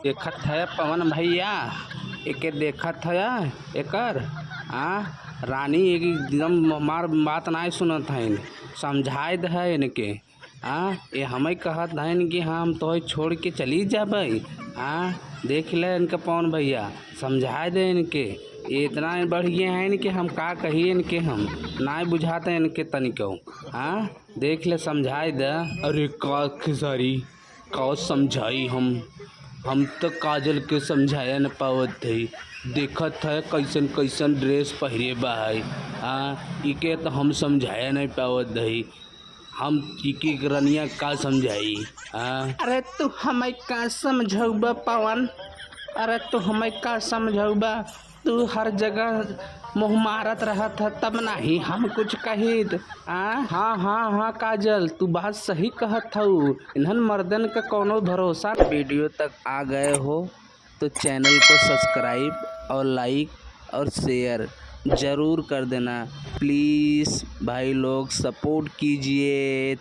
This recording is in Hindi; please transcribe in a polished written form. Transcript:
देखत है पवन भैया, एके देखत है एकर रानी एकदम हमार बात नहीं सुनत है। समझाए दे है इनके ये हमें कहत है कि हम तो छोड़ के चली जाबे। देख ले इनका पवन भैया, समझाए दे इनके। ये इतना बढ़िया है इनके, हम का कहिए इनके, हम ना बुझाते इनके तनिको। देख ले समझाए दे। अरे का खिसारी का समझाई हम तो काजल के समझाया न पावत है। देखत है कैसन कैसन ड्रेस पहरे बा है। इके तो हम समझाया नहीं पावत है। हम इके रनिया का समझाई। अरे तू हमें का समझौबा पवन, अरे तू हमें का समझौबा। तू हर जगह मुँह मारत रहत है तब नहीं हम कुछ कहित। हाँ काजल, तू बात सही कहत हूँ। इन्हन मर्दन का कोनो भरोसा। वीडियो तक आ गए हो तो चैनल को सब्सक्राइब और लाइक और शेयर ज़रूर कर देना प्लीज़ भाई लोग, सपोर्ट कीजिए।